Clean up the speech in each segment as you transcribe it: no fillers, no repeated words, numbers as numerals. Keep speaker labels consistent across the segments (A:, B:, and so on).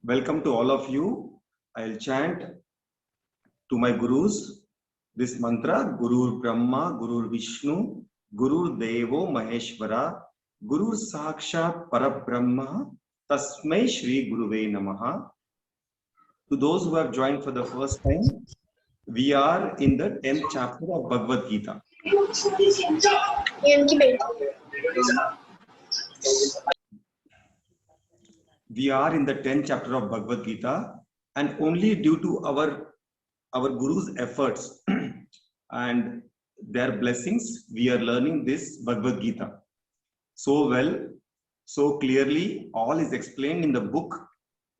A: Welcome to all of you. I'll chant to my gurus this mantra: Gurur Brahma, Gurur Vishnu, Gurur Devo Maheshwara, Gurur Sakshat Parabrahma, Tasmai Shri Guruve Namaha. To those who have joined for the first time, we are in the 10th chapter of Bhagavad Gita. We are in the 10th chapter of Bhagavad Gita, and only due to our Guru's efforts and their blessings, we are learning this Bhagavad Gita so well, so clearly. All is explained in the book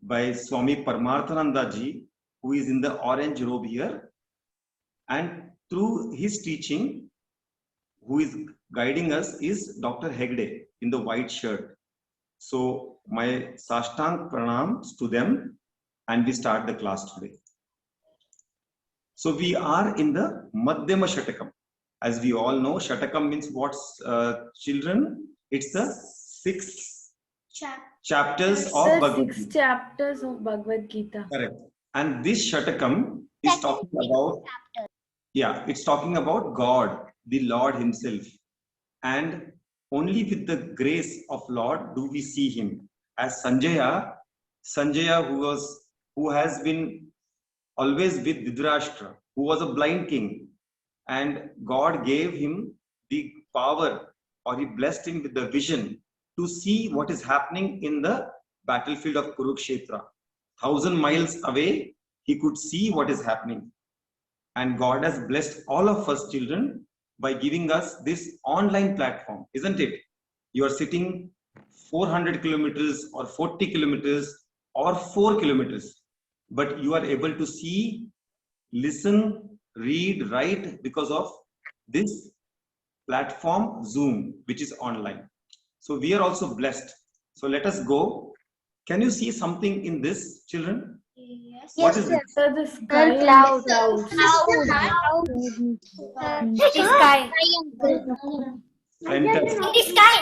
A: by Swami Paramarthananda ji, who is in the orange robe here, and through his teaching, who is guiding us is Dr. Hegde in the white shirt. So my Sashtang pranams to them, and we start the class today. So we are in the Madhyama Shatakam. As we all know, Shatakam means what, children? It's the six chapters of Bhagavad Gita.
B: 6 chapters of Bhagavad Gita.
A: Correct. And this Shatakam is talking about, it's talking about God, the Lord Himself. And only with the grace of Lord do we see Him. As Sanjaya, who has been always with Dhritarashtra, who was a blind king, and God gave him the power, or He blessed him with the vision to see what is happening in the battlefield of Kurukshetra. 1,000 miles away, he could see what is happening. And God has blessed all of us children by giving us this online platform, isn't it? You are sitting 400 kilometers or 40 kilometers or 4 kilometers, but you are able to see, listen, read, write because of this platform Zoom, which is online. So we are also blessed. So let us go. Can you see something in this, children?
C: Yes.
A: What is it?
B: So the sky
C: Clouds.
B: and clouds.
C: The sky.
A: Fantastic.
C: The sky.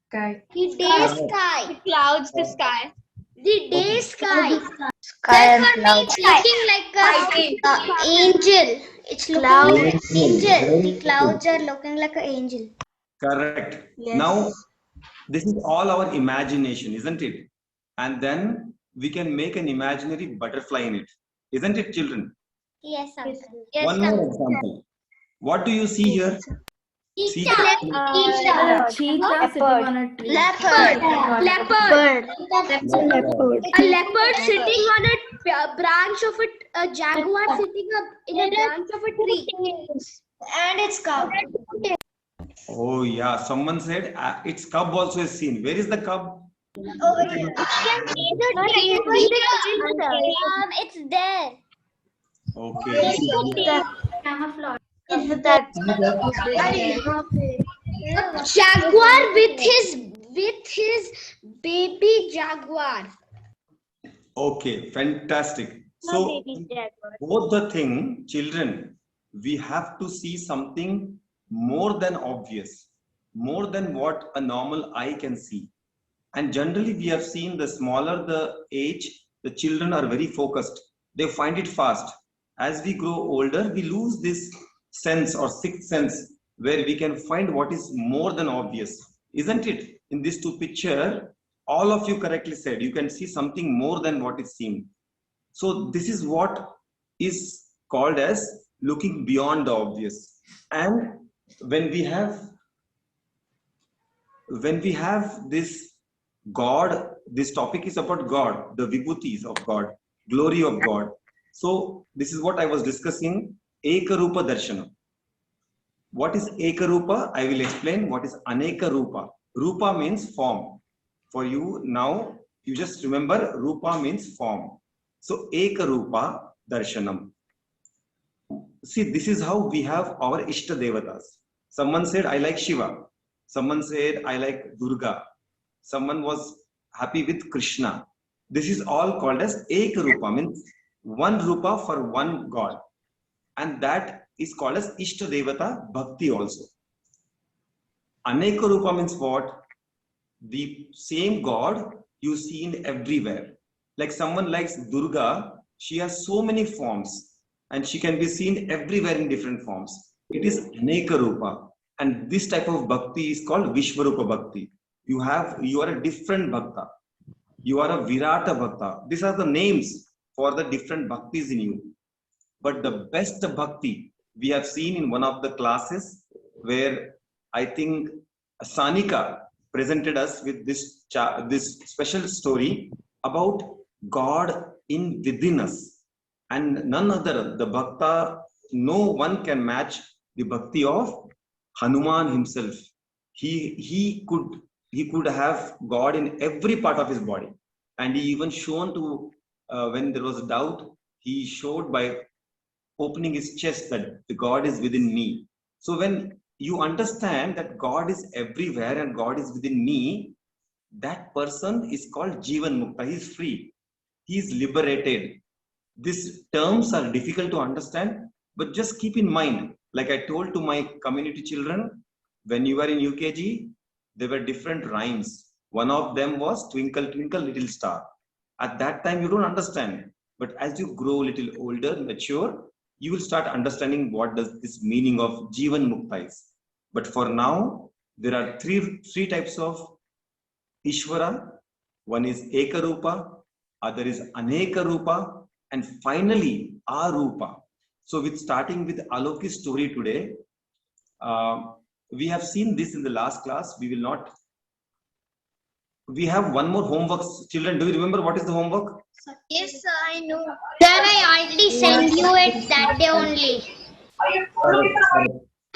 B: Sky.
C: The day sky. The clouds. The sky. The day sky.
D: Sky and clouds.
C: It's looking like an angel. It's looking like an angel. The clouds are looking like an angel.
A: Correct.
D: Yes.
A: Now, this is all our imagination, isn't it? And then we can make an imaginary butterfly in it. Isn't it, children?
C: Yes, uncle.
A: One more example. What do you see here? See,
B: A cheetah sitting on a tree.
C: Leopard.
D: Bird.
C: A leopard sitting on a branch of a jaguar sitting up in a branch of a tree. And its cub.
A: oh yeah, someone said its cub also is seen. Where is the cub?
C: Over here. It's there.
A: Okay.
C: Jaguar with his baby jaguar.
A: Okay, fantastic. So both the thing, children, we have to see something more than obvious, more than what a normal eye can see. And generally we have seen the smaller the age, the children are very focused. They find it fast. As we grow older, we lose this sense or sixth sense where we can find what is more than obvious. Isn't it? In these two pictures, all of you correctly said, you can see something more than what is seen. So this is what is called as looking beyond the obvious. And when we have this God, this topic is about God, the Vibhutis of God, glory of God. So this is what I was discussing, Ekarupa Darshanam. What is Ekarupa? I will explain what is Aneka Rupa. Rupa means form. For you now, you just remember Rupa means form. So Ekarupa Darshanam. See, this is how we have our Ishta Devatas. Someone said, I like Shiva. Someone said, I like Durga. Someone was happy with Krishna. This is all called as Ekarupa, means one Rupa for one God. And that is called as Ishta Devata Bhakti also. Aneka Rupa means what? The same God you see in everywhere. Like someone likes Durga, she has so many forms and she can be seen everywhere in different forms. It is Aneka Rupa. And this type of bhakti is called Vishwarupa Bhakti. You are a different bhakta. You are a Virata Bhakta. These are the names for the different bhaktis in you. But the best bhakti we have seen in one of the classes where I think Sanika presented us with this special story about God in within us. And none other, the bhakta, no one can match the bhakti of Hanuman himself. He could have God in every part of his body. And he even shown to, when there was doubt, he showed by opening his chest that the God is within me. So when you understand that God is everywhere and God is within me, that person is called Jivan Mukta. He is free. He is liberated. These terms are difficult to understand, but just keep in mind, like I told to my community children, when you were in UKG, there were different rhymes. One of them was Twinkle, Twinkle, Little Star. At that time, you don't understand. But as you grow a little older, mature, you will start understanding what does this meaning of Jivan Mukta is. But for now, there are three types of Ishvara. One is Ekarupa, other is Aneka Rupa, and finally Arupa. So with starting with Aloki's story today, we have seen this in the last class. We have one more homework. Children, do you remember what is the homework?
C: Yes, sir, I know. Sir, I already sent you it that day only.
A: Correct.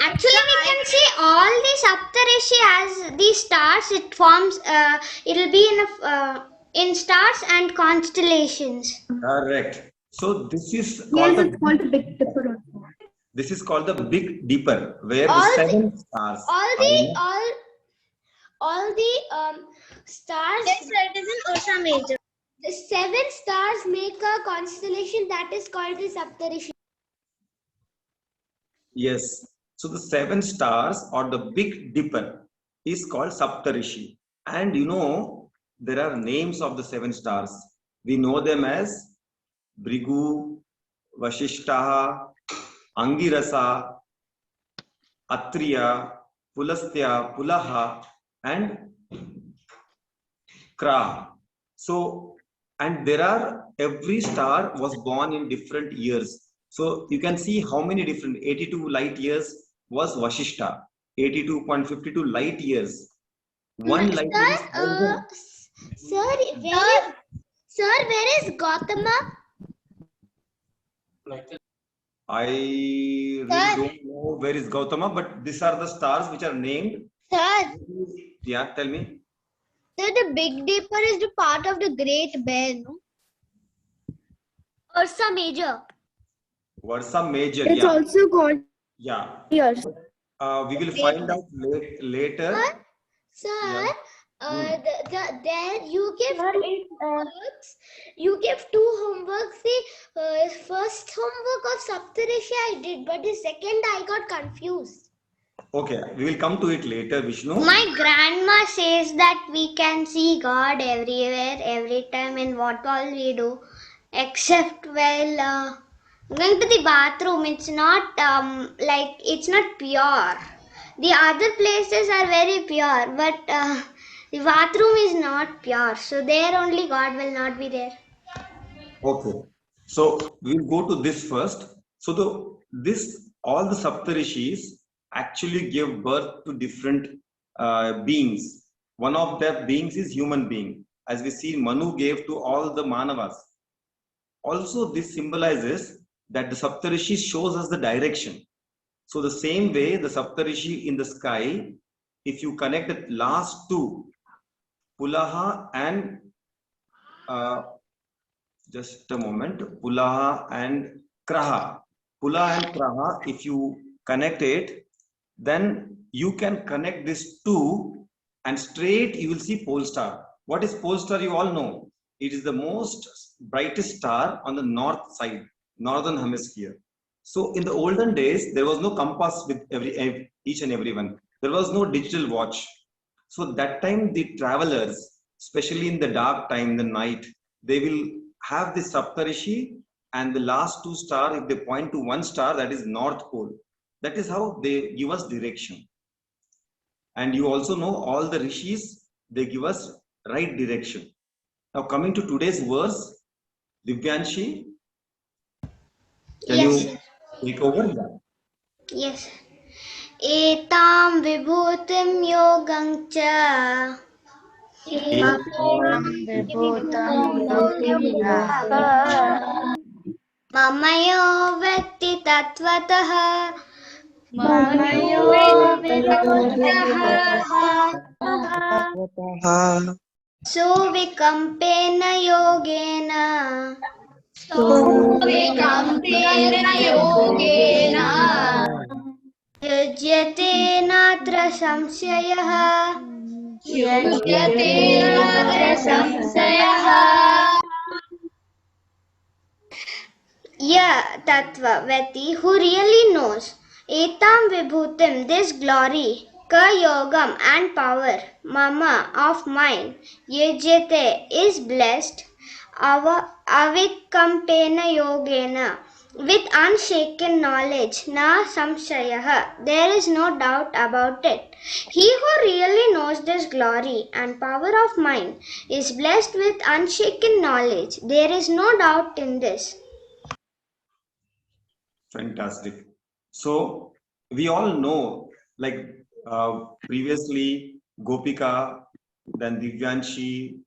C: Actually, we can see all the Saptarishi as these stars. It forms. It'll be in stars and constellations.
A: Correct. So this is
B: Yes,
A: called
B: it's called the Big Dipper.
A: the Big Dipper, where the
C: All
A: seven stars.
C: All the stars. Yes, sir, it is in Ursa Major. The 7 stars make a constellation that is called the Saptarishi.
A: Yes. So the 7 stars or the Big Dipper is called Saptarishi. And you know, there are names of the 7 stars. We know them as Brigu, Vashishtaha, Angirasa, Atriya, Pulastya, Pulaha, and Kra. So, and there are, every star was born in different years. So you can see how many different, 82 light years was Vashishta, 82.52 light years. One light year is 1000.
C: Sir, where is Gautama?
A: I really don't know where is Gautama, but these are the stars which are named.
C: Sir,
A: Yeah, tell me.
C: sir, the Big Dipper is the part of the Great Bear, no? Ursa Major.
A: Versa Major,
B: It's
A: yeah.
B: also called
A: Yeah.
B: yours.
A: We will find out later.
C: Sir,
A: Yeah.
C: there you give homeworks. You give 2 homeworks. The first homework of Saptarishi I did, but the second I got confused.
A: Okay, we will come to it later, Vishnu.
C: My grandma says that we can see God everywhere, every time, in what all we do, except while going to the bathroom. It's not it's not pure. The other places are very pure, but the bathroom is not pure. So there only God will not be there.
A: Okay, so we'll go to this first. So all the Saptarishis actually give birth to different beings. One of their beings is human being. As we see, Manu gave to all the Manavas. Also, this symbolizes that the Saptarishi shows us the direction. So the same way, the Saptarishi in the sky, if you connect the last 2, Pulaha and just a moment, Pulaha and Kraha. Pulaha and Kraha, if you connect it, then you can connect these 2 and straight you will see pole star. What is pole star? You all know. It is the most brightest star on the north side, northern hemisphere. So in the olden days, there was no compass with each and every one. There was no digital watch. So that time the travelers, especially in the dark time, the night, they will have the Saptarishi, and the last two star, if they point to one star, that is North Pole. That is how they give us direction. And you also know all the rishis, they give us right direction. Now coming to today's verse, Divyanshi, can
C: Yes,
A: you take over? Yeah.
C: yes. Etam vibhutim yogam cha
D: Vibhutam yoga
C: mamayo vetti tatvatah
B: Mamayo
C: suvikampena yogena युज्यते नात्र संशयः Yeah, Tattva Veti, who really knows. Etam Vibhutim, this glory, Ka Yogam and power, Mama of mine, Yejete is blessed, Avikampena Yogena, with unshaken knowledge, Na Samshayaha, there is no doubt about it. He who really knows this glory and power of mine is blessed with unshaken knowledge, there is no doubt in this.
A: Fantastic. So we all know, like previously, Gopika, then Divyanshi,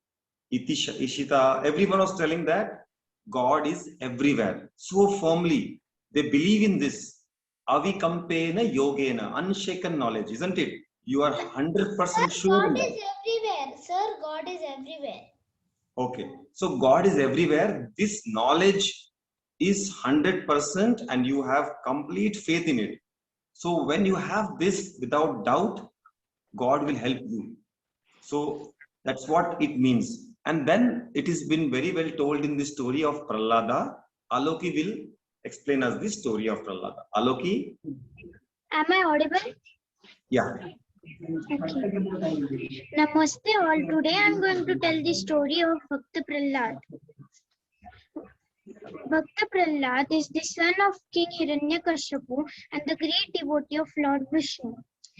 A: Ishita, everyone was telling that God is everywhere. So firmly, they believe in this. Avikampena yogena, unshaken knowledge, isn't it? You are 100% sure in
C: God
A: that.
C: is everywhere. Sir, God is everywhere.
A: Okay, so God is everywhere. This knowledge is 100% and you have complete faith in it. So when you have this without doubt, God will help you. So that's what it means. And then it has been very well told in the story of Prahlada. Aloki will explain us the story of Prahlada. Aloki?
E: Am I audible?
A: Yeah.
E: Okay. Namaste all. Today I am going to tell the story of Bhakta Prahlad. Bhakta Prahlad is the son of King Hiranyakashipu and the great devotee of Lord Vishnu.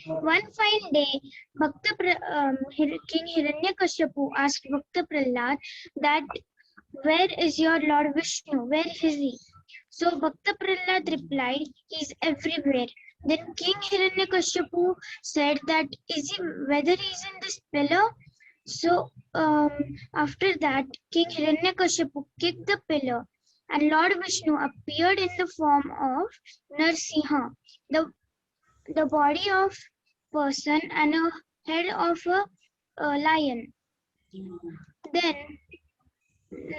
E: One fine day, King Hiranyakashipu asked Bhakta Prahlad that, "Where is your Lord Vishnu? Where is he?" So Bhakta Prahlad replied, "He is everywhere." Then King Hiranyakashipu said that, whether he is in this pillar? So after that, King Hiranyakashipu kicked the pillar, and Lord Vishnu appeared in the form of Narsimha, the body of person and a head of a lion. Then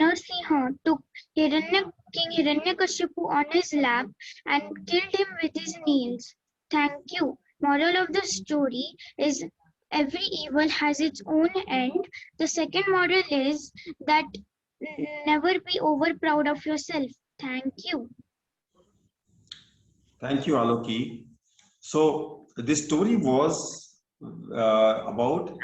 E: Narsimha took King Hiranyakashipu on his lap and killed him with his nails. Thank you. Moral of the story is every evil has its own end. The second moral is that never be over proud of yourself. Thank you.
A: Thank you, Aloki. So this story was about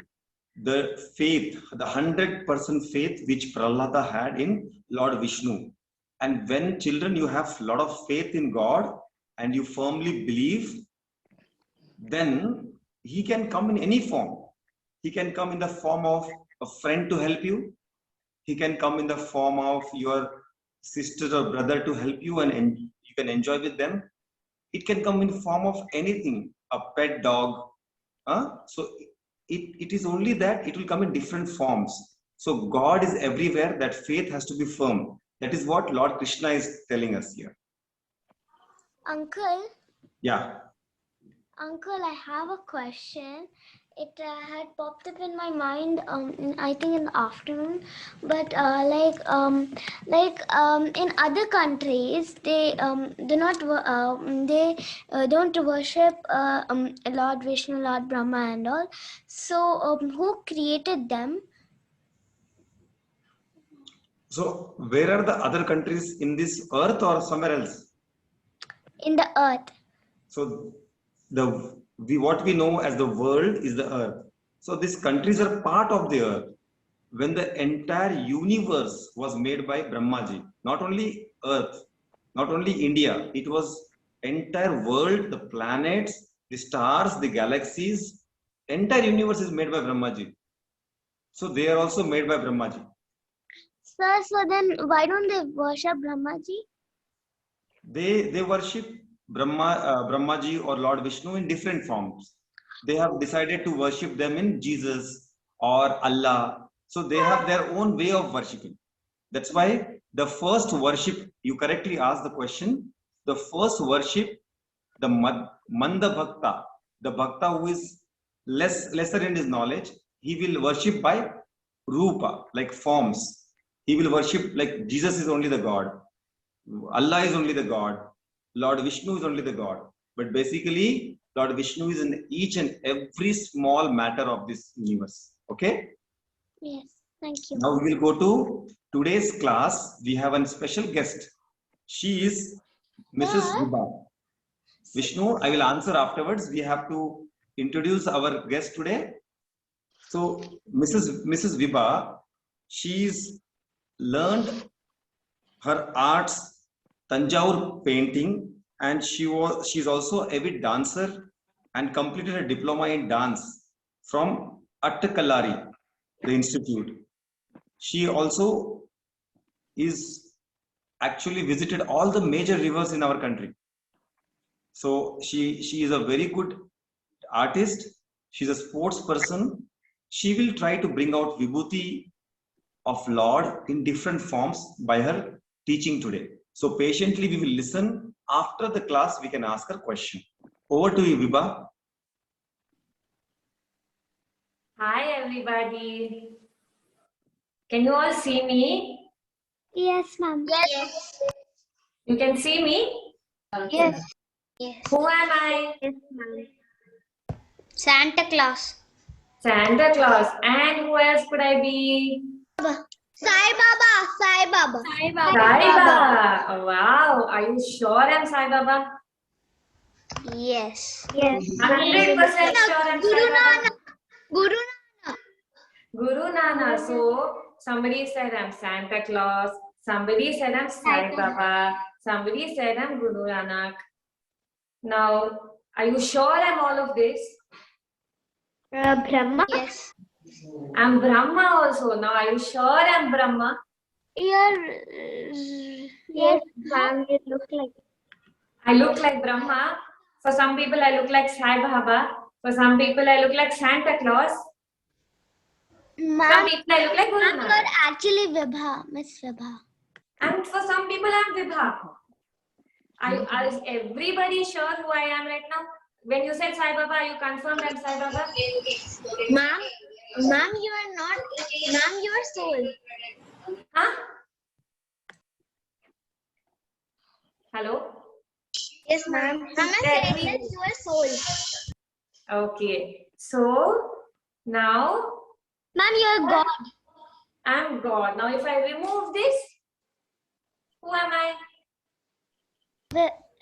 A: the faith, the 100% faith which Prahlada had in Lord Vishnu. And when children, you have a lot of faith in God and you firmly believe, then he can come in any form. He can come in the form of a friend to help you. He can come in the form of your sister or brother to help you and you can enjoy with them. It can come in form of anything, a pet dog. So it is only that it will come in different forms. So God is everywhere. That faith has to be firm. That is what Lord Krishna is telling us here.
C: Uncle,
A: Yeah.
C: I have a question. It had popped up in my mind. I think in the afternoon, but in other countries, they do not don't worship Lord Vishnu, Lord Brahma, and all. So, who created them?
A: So where are the other countries in this earth or somewhere else?
C: In the earth.
A: So what we know as the world is the earth. So these countries are part of the earth. when the entire universe was made by Brahmaji. Not only Earth, not only India, it was entire world, the planets, the stars, the galaxies, entire universe is made by Brahmaji. So they are also made by Brahmaji.
C: Sir, so then why don't they worship Brahmaji?
A: They worship Brahmaji or Lord Vishnu in different forms. They have decided to worship them in Jesus or Allah. So they have their own way of worshiping. That's why the first worship, you correctly asked the question, the first worship, the Manda Bhakta, the Bhakta who is lesser in his knowledge, he will worship by Rupa, like forms. He will worship like Jesus is only the God. Allah is only the God. Lord Vishnu is only the God. But basically, Lord Vishnu is in each and every small matter of this universe. Okay?
C: Yes, thank you.
A: Now we will go to today's class. We have a special guest. She is Mrs. Vibha. Vishnu, I will answer afterwards. We have to introduce our guest today. So Mrs. Vibha, she's learned her arts, Tanjore painting, and she's also an avid dancer and completed a diploma in dance from Attakalari, the institute. She also is actually visited all the major rivers in our country. So she is a very good artist. She's a sports person. She will try to bring out Vibhuti of Lord in different forms by her teaching today. So patiently we will listen. After the class, we can ask her question. Over to you, Vibha.
B: Hi everybody. Can you all see me?
C: Yes, ma'am. Yes.
B: You can see me?
C: Yes. Yes.
B: Who am I?
C: Yes, ma'am. Santa Claus.
B: Santa Claus. And who else could I be?
C: Sai Baba. Sai Baba.
B: Sai Baba. Wow. Are you sure I'm Sai Baba?
C: Yes. Yes.
B: 100% sure I'm Sai Baba.
C: Guru
B: Guru Nana. So somebody said I'm Santa Claus. Somebody said I'm Sai Baba. Somebody said I'm Guru Nanak. Now, are you sure I'm all of this?
C: Brahma. Yes.
B: I'm Brahma also. Now, are you sure I'm Brahma?
C: Yes, ma'am. You look like.
B: I look like Brahma. For some people, I look like Sai Baba. For some people, I look like Santa Claus. Some
C: Ma'am,
B: people, I look like Guru
C: you're
B: Nanak.
C: actually Vibha, Miss Vibha.
B: And for some people, I'm Vibha. Is everybody sure who I am right now? When you said Sai Baba, are you confirmed I'm Sai Baba?
C: Ma'am, you are not. Ma'am, you are soul.
B: Huh? Hello?
C: Yes, ma'am. Ma'am, I said that you are soul.
B: Okay. So, now
C: Ma'am, you are God.
B: I'm God. Now, if I remove this, who am I?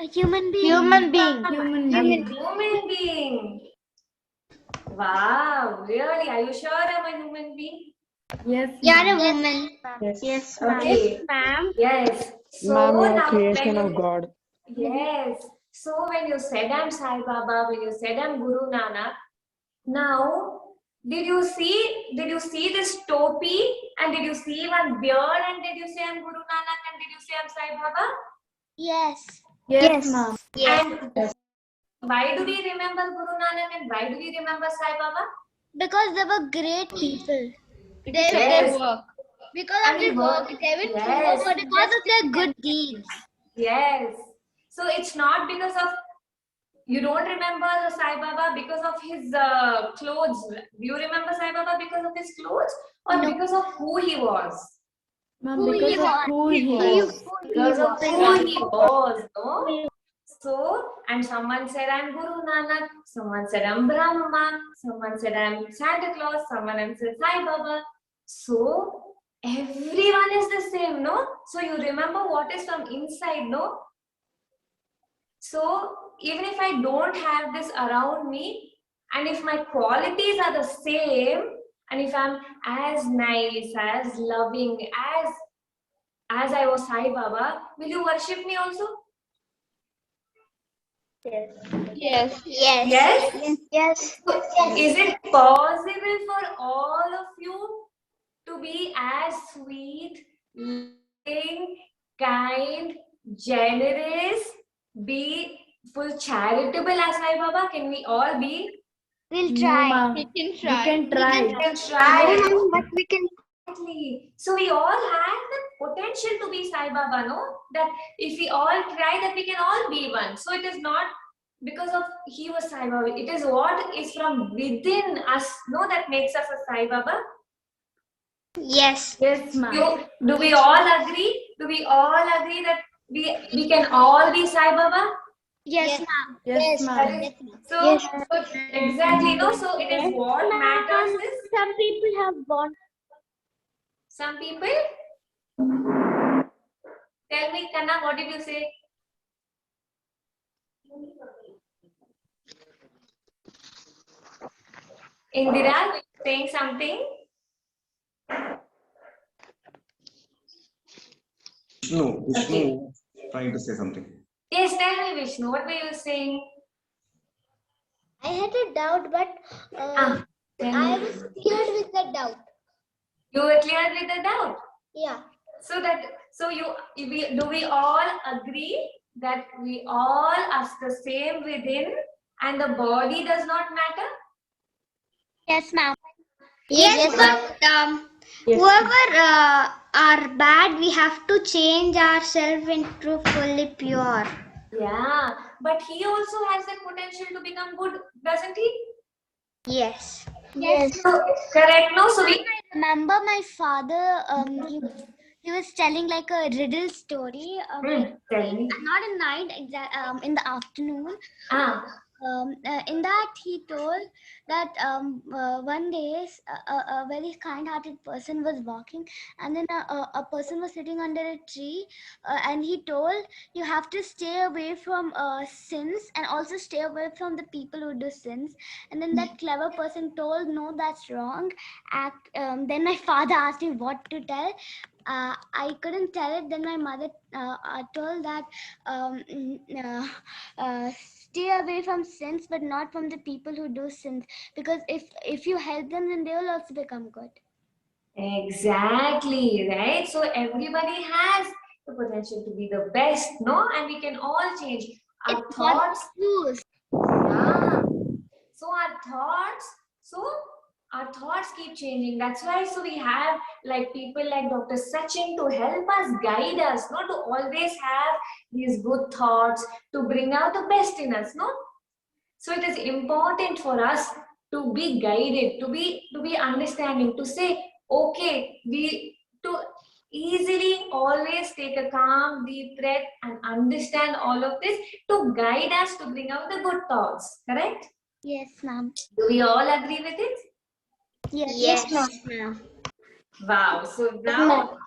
C: A human being.
D: Human being.
B: Human being. Wow, really? Are you sure I'm a human being?
D: Yes.
C: You are a woman.
D: Yes.
B: Okay.
C: Ma'am.
B: Yes. So
F: Ma'am, you are
B: now
F: creation
B: when
F: of God.
B: yes. So when you said I'm Sai Baba, when you said I'm Guru Nanak, now did you see this topi and did you see one beard and did you say I'm Guru Nanak and did you say I'm Sai Baba?
C: Yes.
D: Yes, ma'am.
B: And why do we remember Guru Nanak and why do we remember Sai Baba?
C: Because they were great people.
B: Yes.
C: Because of
B: And
C: their work, they will
B: yes.
C: but because of their good deeds.
B: Yes. So it's not because of you don't remember the Sai Baba because of his clothes. Do you remember Sai Baba because of his clothes or
C: No.
B: because of who he was?
D: Ma'am, because of who he is.
B: Because of who he was, no? So, and someone said I'm Guru Nanak, someone said I'm Brahma, someone said I'm Santa Claus, someone said Sai Baba. So, everyone is the same, no? So, you remember what is from inside, no? So, even if I don't have this around me, and if my qualities are the same, And if I'm as nice, as loving, as I was Sai Baba, will you worship me also?
C: Yes.
B: Yes?
C: Yes.
B: Is it possible for all of you to be as sweet, loving, kind, generous, be full charitable as Sai Baba? Can we all be?
C: We'll
D: No,
C: try.
D: ma'am.
E: We can
D: You
E: try.
D: can try.
B: We can try.
C: No, but we can.
B: Exactly. So we all have the potential to be Sai Baba, no? That if we all try, that we can all be one. So it is not because of he was Sai Baba. It is what is from within us, no, that makes us a Sai Baba.
C: Yes.
D: Yes, ma'am.
B: Do we all agree? Do we all agree that we can all be Sai Baba?
C: Yes, ma'am.
D: Yes, ma'am.
B: That is- So, so exactly, no. So it is what matters is
C: Some people have born.
B: some people. Tell me, Kanna, what did you say? Indira, you saying something?
A: Vishnu trying to say something.
B: Yes, tell me, Vishnu. What were you saying?
C: I had a doubt, but
B: Tell
C: I
B: me.
C: was cleared with the doubt.
B: You were clear with the doubt.
C: Yeah.
B: Do we all agree that we all are the same within and the body does not matter?
C: Yes, ma'am. Yes, but
D: Yes,
C: whoever are bad, we have to change ourselves into fully pure.
B: Yeah, but he also has the potential to become good, doesn't he?
C: Yes.
E: Yes.
B: So, correct, no? So we
E: Remember my father, he was telling like a riddle story,
B: tell me.
E: not at night, in the afternoon.
B: Ah,
E: In that he told that one day a very kind-hearted person was walking, and then a person was sitting under a tree, and he told, you have to stay away from sins and also stay away from the people who do sins. And then that clever person told, no, that's wrong. Then my father asked me what to tell. I couldn't tell it. Then my mother told that stay away from sins, but not from the people who do sins. Because if you help them, then they will also become good.
B: exactly, right? So everybody has the potential to be the best, no? And we can all change our thoughts. Yeah. So our thoughts keep changing. That's why so we have like people like Dr. Sachin to help us, guide us, not to always have these good thoughts to bring out the best in us, no? So it is important for us to be guided, to be understanding, to say, okay, to easily always take a calm, deep breath and understand all of this to guide us to bring out the good thoughts. Correct?
E: Yes, ma'am.
B: Do we all agree with it?
E: Yes,
C: ma'am.
B: Wow. So now,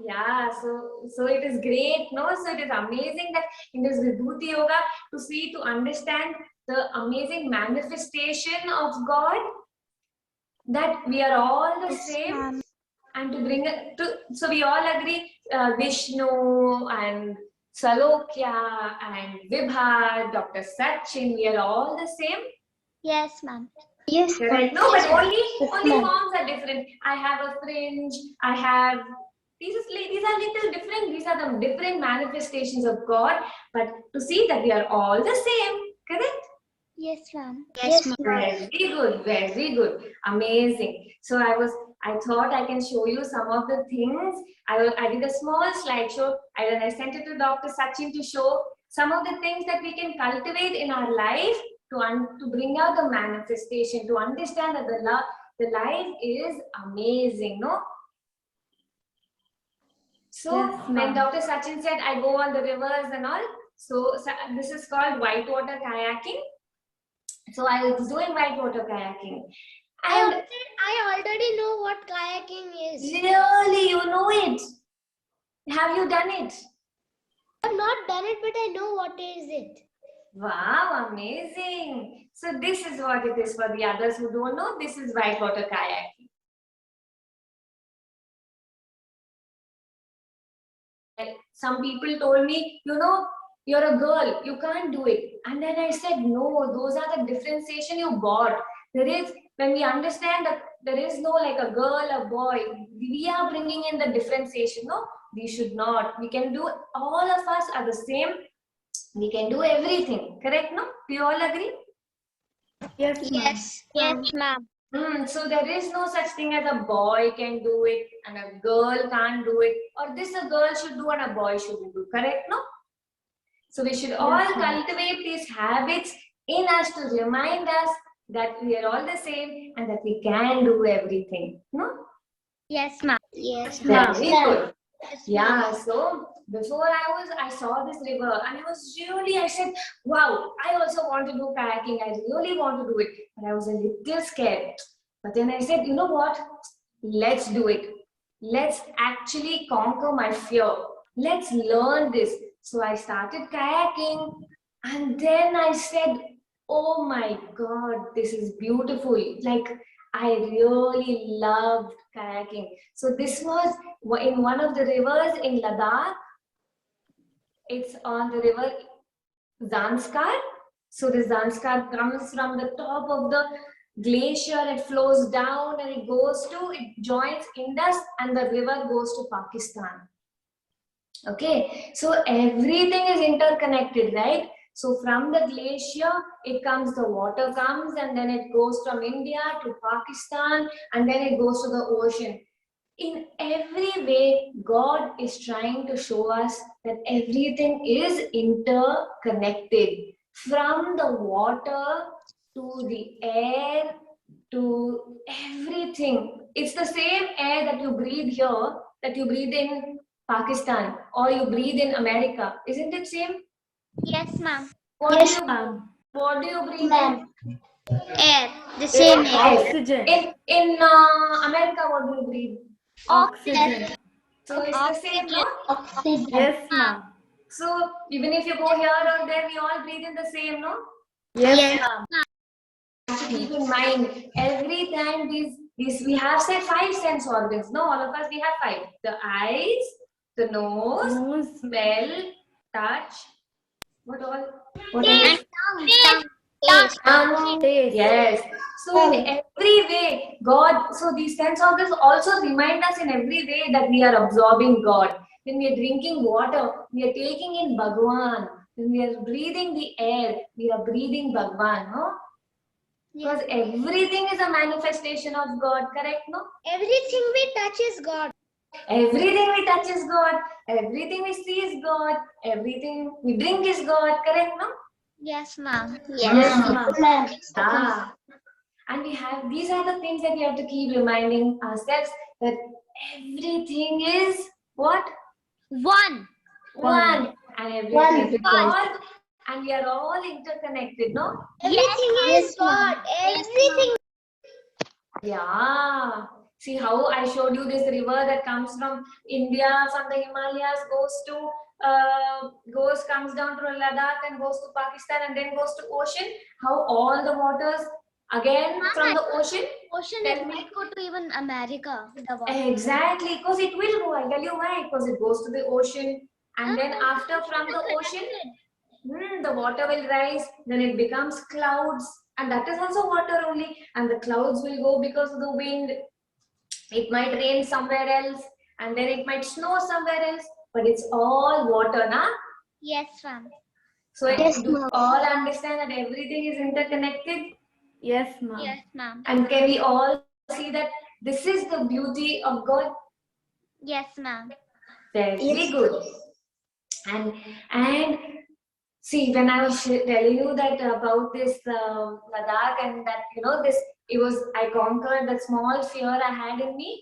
B: yeah, so it is great, no? So it is amazing that in this Vibhuti Yoga to understand the amazing manifestation of God, that we are all the same, and to bring it to, so we all agree, Vishnu and Salokya and Vibha, Dr. Sachin, we are all the same.
E: Yes, ma'am.
C: Yes,
B: Correct. No, but only
D: ma'am.
B: forms are different. I have a fringe. I have these are little different. These are the different manifestations of God. But to see that we are all the same. Correct.
E: Yes, ma'am.
C: Yes, ma'am.
B: Very good. Very good. Amazing. So I thought I can show you some of the things. I did a small slideshow. I sent it to Dr. Sachin to show some of the things that we can cultivate in our life to bring out the manifestation, to understand that the life is amazing, no? So
D: Yes,
B: when
D: ma'am.
B: Dr. Sachin said, I go on the rivers and all, so this is called whitewater kayaking. So I was doing whitewater kayaking. And
C: I already know what kayaking is.
B: really, you know it. Have you done it?
C: I have not done it, but I know what is it.
B: Wow, amazing. So this is what it is for the others who don't know. This is whitewater kayaking. some people told me, you're a girl, you can't do it. And then I said, no, those are the differentiation you got. When we understand that there is no like a girl, a boy, we are bringing in the differentiation. No, we should not. We can do, all of us are the same. We can do everything. Correct? No? Do you all agree?
D: Yes, ma'am.
C: Yes.
E: Yes, ma'am.
B: So there is no such thing as a boy can do it and a girl can't do it, or this a girl should do and a boy shouldn't do. Correct? No? So we should all cultivate these habits in us to remind us that we are all the same and that we can do everything. No?
E: Yes, ma'am.
C: Yes.
B: Very good. Yeah, so before I saw this river and I said, wow, I also want to do kayaking. I really want to do it. But I was a little scared. But then I said, you know what? Let's do it. Let's actually conquer my fear. Let's learn this. So I started kayaking and then I said, oh my God, this is beautiful. Like, I really loved kayaking. So this was in one of the rivers in Ladakh. It's on the river Zanskar. So the Zanskar comes from the top of the glacier, it flows down and it joins Indus and the river goes to Pakistan. Okay, so everything is interconnected, right? So from the glacier, the water comes and then it goes from India to Pakistan and then it goes to the ocean. In every way, God is trying to show us that everything is interconnected. From the water to the air to everything. It's the same air that you breathe here, that you breathe in Pakistan or you breathe in America. Isn't it same?
E: Yes, ma'am.
B: What
C: Yes,
B: do you breathe
C: ma'am.
B: in?
C: Air. The same air.
D: Oxygen.
B: In America, what do you breathe?
D: Oxygen.
B: So it's the same, no?
C: Oxygen.
D: Yes, ma'am.
B: So even if you go here or there, we all breathe in the same, no?
D: Yes, ma'am.
B: To keep in mind, every time these we have said 5 sense organs. No, all of us we have 5. The eyes, the nose,
D: Nose.
B: smell, touch. What all? What
E: And
B: else?
E: taste.
B: Tongue.
D: Taste.
B: Yes. So in every way, God. So these sense organs also remind us in every way that we are absorbing God. When we are drinking water, we are taking in Bhagwan. When we are breathing the air, we are breathing Bhagwan. No? Because everything is a manifestation of God, correct? No?
C: Everything we touch is God.
B: Everything we touch is God. Everything we see is God. Everything we drink is God, correct? No?
E: Yes, ma'am.
C: Yes, ma'am.
B: Ah. And these are the things that we have to keep reminding ourselves that everything is what?
E: One.
B: One. And everything is God. And we are all interconnected, no?
C: Everything is God. Everything.
B: Yeah. See how I showed you this river that comes from India, from the Himalayas, comes down to Ladakh and goes to Pakistan and then goes to ocean. How all the waters again from the ocean.
E: Ocean, it might go to even America. The water.
B: Exactly, because it will go. I'll tell you why. Because it goes to the ocean, and then after from the ocean, the water will rise. Then it becomes clouds, and that is also water only. And the clouds will go because of the wind. It might rain somewhere else, and then it might snow somewhere else. But it's all water, na?
E: Yes, ma'am.
B: So
C: Yes,
B: do
C: ma'am.
B: all understand that everything is interconnected?
D: Yes, ma'am.
E: Yes, ma'am.
B: And can we all see that this is the beauty of God?
E: Yes, ma'am.
B: Very good. And see, when I was telling you that about this Ladakh and that I conquered that small fear I had in me.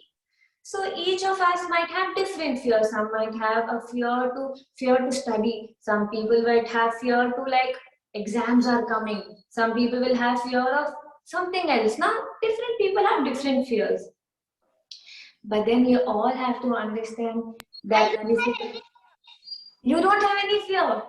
B: So each of us might have different fears. Some might have a fear to study. Some people might have fear to like exams are coming. Some people will have fear of something else. Now different people have different fears. But then you all have to understand that you don't have any fear.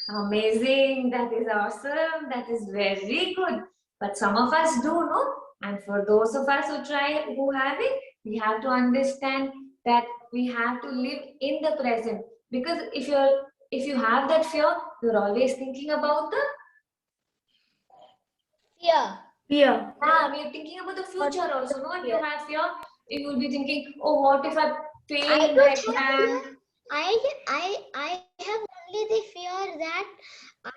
B: Amazing, that is awesome, that is very good. But some of us do, no? And for those of us who have it, we have to understand that we have to live in the present. Because if you have that fear, you're always thinking about the
C: Fear.
D: Fear.
B: we're thinking about the future also. No, if you have fear, you will be thinking, oh, what if I fail in the exam?
C: I have only the fear that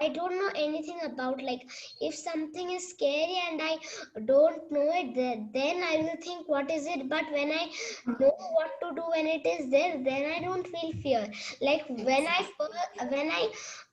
C: I don't know anything about. Like, if something is scary and I don't know it, then I will think what is it. But when I know what to do when it is there, then I don't feel fear. Like when I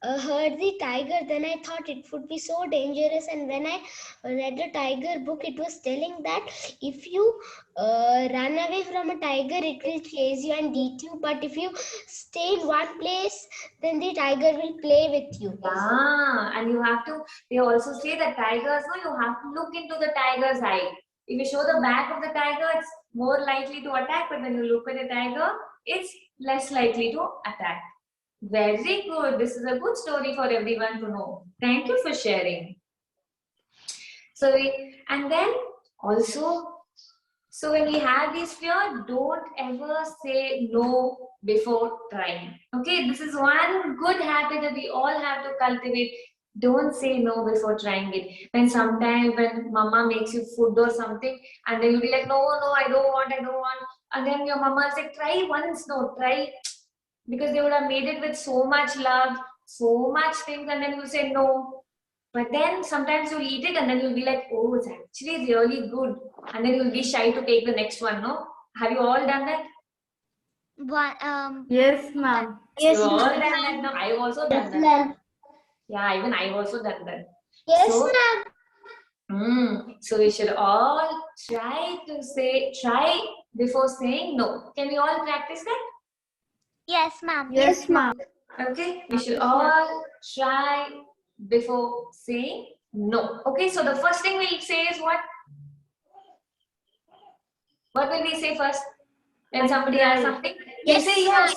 C: heard the tiger, then I thought it would be so dangerous. And when I read the tiger book, it was telling that if you run away from a tiger, it will chase you and eat you. But if you stay in one place, then the tiger will play with you.
B: Yeah, and you have to, they also say that tigers, no, you have to look into the tiger's eye. If you show the back of the tiger, it's more likely to attack, but when you look at the tiger, it's less likely to attack. Very good. This is a good story for everyone to know. Thank you for sharing. So, and then also, so when we have this fear, don't ever say no before trying. Okay, this is one good habit that we all have to cultivate. Don't say no before trying it. When sometimes when mama makes you food or something, and then you'll be like, no, I don't want. And then your mama will say, try once, no, try. Because they would have made it with so much love, so much things, and then you say no. But then sometimes you'll eat it and then you'll be like, oh, it's actually really good. And then you'll be shy to take the next one, no? Have you all done that?
D: Yes, ma'am.
B: You've all done that, no? I've also done that.
C: Ma'am.
B: Yeah, even I've also done that.
C: Yes,
B: So,
C: ma'am.
B: so we should all try before saying no. Can we all practice that?
C: Yes, ma'am.
D: Yes, ma'am.
B: Okay, we should all try before saying no. Okay, so the first thing we'll say is what? What will we say first? When somebody asks something, you
C: Yes,
B: say yes.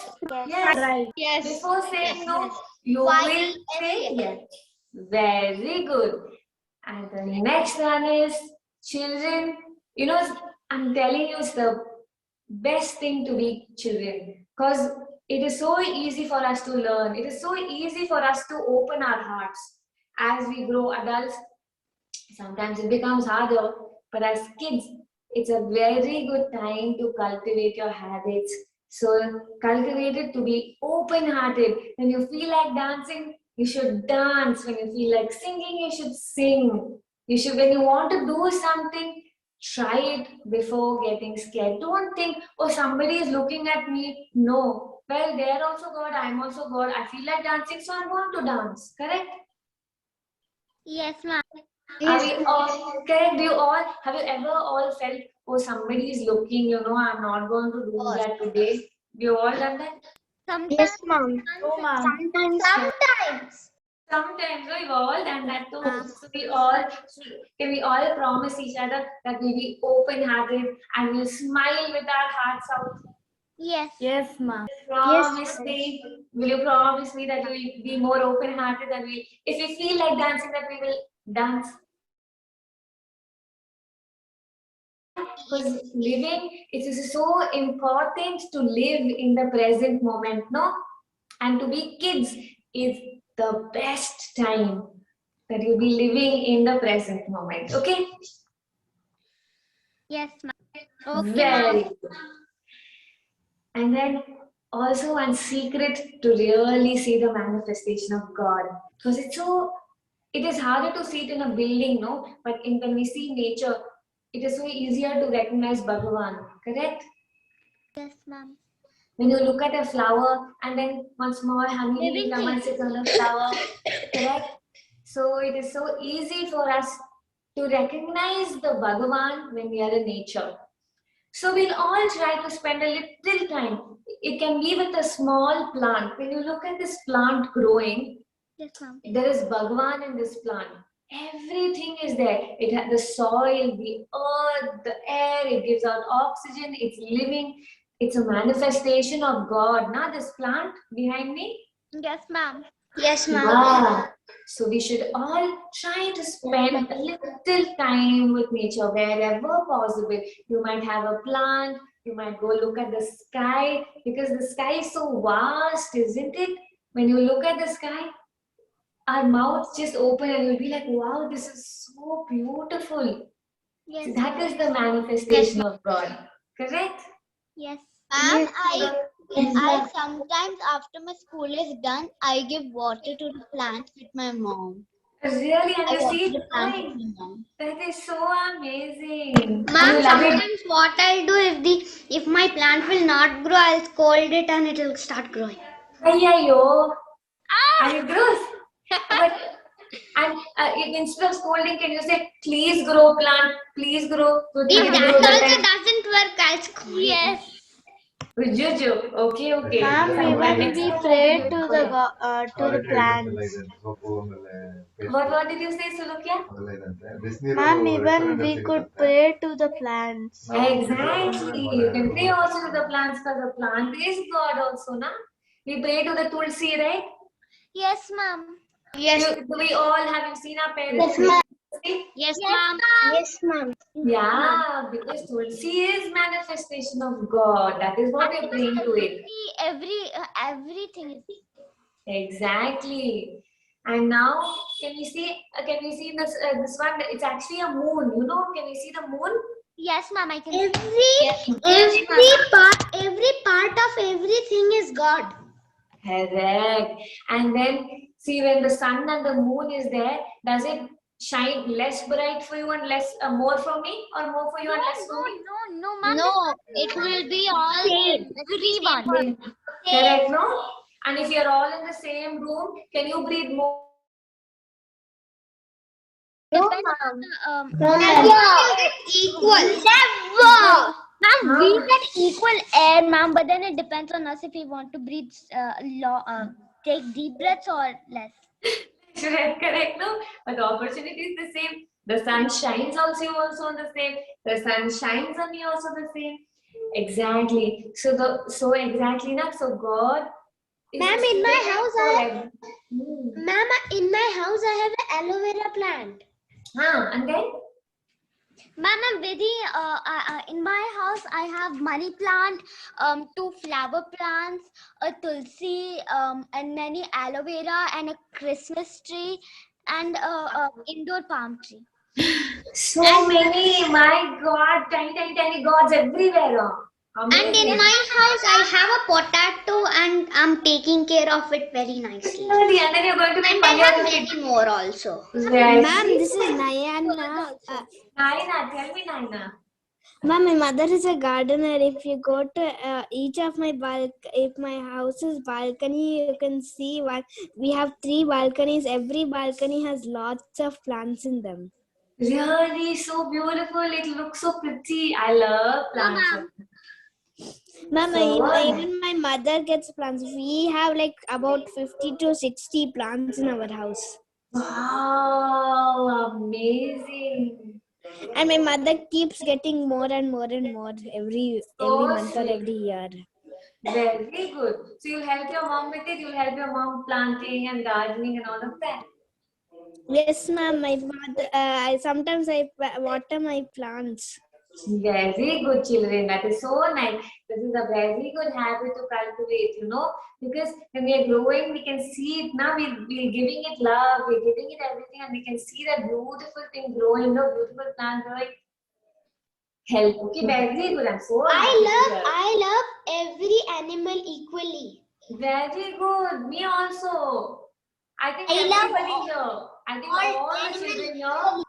B: Yes.
D: Right.
C: Yes.
B: Before saying
C: Yes,
B: no,
C: yes.
B: you
C: Why
B: will say yes. Very good. And the next one is children. You know, I'm telling you, it's the best thing to be children because it is so easy for us to learn. It is so easy for us to open our hearts. As we grow adults, sometimes it becomes harder, but as kids, it's a very good time to cultivate your habits. So cultivate it to be open-hearted. When you feel like dancing, you should dance. When you feel like singing, you should sing. You should, when you want to do something, try it before getting scared. Don't think, oh, somebody is looking at me. No. Well, they're also God, I'm also God. I feel like dancing, so I'm going to dance. Correct?
C: Yes, ma'am.
B: Are we all correct? Do you all have you ever all felt, oh, somebody is looking, I'm not going to do that today? You all done that?
C: Sometimes.
E: Yes, ma'am.
D: No, ma'am.
C: Sometimes.
B: Sometimes we've all done that too. So can we all promise each other that we'll be open-hearted and we'll smile with our hearts out?
C: Yes.
D: Yes, ma'am.
B: Promise me. Will you promise me that you will be more open-hearted and if we feel like dancing, that we will dance? Because it is so important to live in the present moment, no? And to be kids is the best time that you'll be living in the present moment, okay?
C: Yes, ma'am. Okay,
B: Very
C: ma'am.
B: good. And then also one secret to really see the manifestation of God. Because it is harder to see it in a building, no? But when we see nature, it is so easier to recognize Bhagavan, correct?
C: Yes, ma'am.
B: When you look at a flower and then one small honeybee comes and sits on the flower, correct? So it is so easy for us to recognize the Bhagavan when we are in nature. So we'll all try to spend a little time. It can be with a small plant. When you look at this plant growing,
C: Yes, ma'am.
B: there is Bhagavan in this plant. Everything is there. It has the soil, the earth, the air, it gives out oxygen, it's living. It's a manifestation of God. Now this plant behind me,
C: Yes, ma'am. Yes, ma'am.
B: Yeah. So we should all try to spend a little time with nature wherever possible. You might have a plant, you might go look at the sky because the sky is so vast, isn't it? When you look at the sky, our mouths just open and you'll be like, wow, this is so beautiful.
C: Yes.
B: So that is the manifestation of God. Correct?
C: Yes.
B: Yes.
C: I sometimes after my school is done, I give water to the plants with my mom.
B: Really, and
C: I
B: you
C: water
B: see
C: the
B: it
C: plants
B: growing.
C: with my mom.
B: That is so amazing.
C: Ma'am,
B: You love it.
C: sometimes what I'll do if my plant will not grow, I'll scold it and it will start growing.
B: Ayyo. Are you gross? But instead of scolding, can you say, please grow plant, please grow? So
C: If
B: you
C: that
B: grow the
C: also
B: time.
C: doesn't work, I'll scold. Yes.
B: With Juju. Okay, okay.
D: Ma'am,
B: Sometime
D: even
B: next
D: we
B: time
D: pray
B: I'll
D: to
B: do it.
D: the plants.
B: What did you say, Sulukya?
D: Ma'am, even we could pray to the plants.
B: Exactly. You can pray also to the plants because the plant is God also, na? We pray to the Tulsi, right?
C: Yes, ma'am. Yes.
B: Do we all have you seen our parents?
C: Yes, ma'am.
B: Tulsi?
C: Yes, ma'am. Yes, ma'am.
B: Yeah, because Tulsi is manifestation of God. That is what we're praying to it.
C: Everything is.
B: Exactly. And now, can we see this one? It's actually a moon. You know, can we see the moon?
C: Yes, ma'am. I can. Every part of everything is God.
B: Correct. And then see when the sun and the moon is there, does it shine less bright for you and less more for me, or more for you and less for me?
C: No, ma'am. No, it will be all same. Everyone.
B: Correct, no? And if you're all in the same room, can you breathe more?
C: No, ma'am. Equal. Never. Ma'am, we get equal air, ma'am, but then it depends on us if we want to breathe, take deep breaths or less.
B: Correct, no? But the opportunity is the same. The sun shines also on the same. The sun shines on me also the same. Exactly. So exactly, na? So God is
C: Ma'am,
B: just
C: in my
B: doing it
C: house
B: for
C: I
B: every-
C: Ma'am, in my house I have an aloe vera plant.
B: And then?
C: Ma'am, in my house I have money plant, 2 flower plants, a tulsi, and many aloe vera and a Christmas tree and a indoor palm tree.
B: So many, my God, tiny gods everywhere. Amazing.
C: And in my house I have a potato and I'm taking care of it very nicely.
B: Really, and then you're going to make
C: And I
B: money
C: have
B: out of it.
C: many more also.
B: Yes.
D: Ma'am, this is Nayana.
B: Naina, tell me, Naina.
D: Ma'am, my mother is a gardener. If you go to each of my if my house is balcony, you can see one. We have 3 balconies. Every balcony has lots of plants in them.
B: Really, so beautiful. It looks so pretty. I love plants.
D: Ma'am,
B: So,
D: even my mother gets plants. We have like about 50 to 60 plants in our house.
B: wow, amazing.
D: And my mother keeps getting more and more and more every month or
B: sweet.
D: every year.
B: Very good. So you'll help your mom with it. You'll help your mom planting and gardening and all of that.
D: Yes, ma'am. My mother. Sometimes I water my plants.
B: Very good, children. That is so nice. This is a very good habit to cultivate, you know, because when we are growing, we can see it now. We're giving it love, we're giving it everything, and we can see that beautiful thing growing, beautiful plant growing. Help. Okay, very good. I'm so happy.
C: I love every animal equally.
B: Very good. Me also. I think
C: I love
B: everybody here. I think all the children here.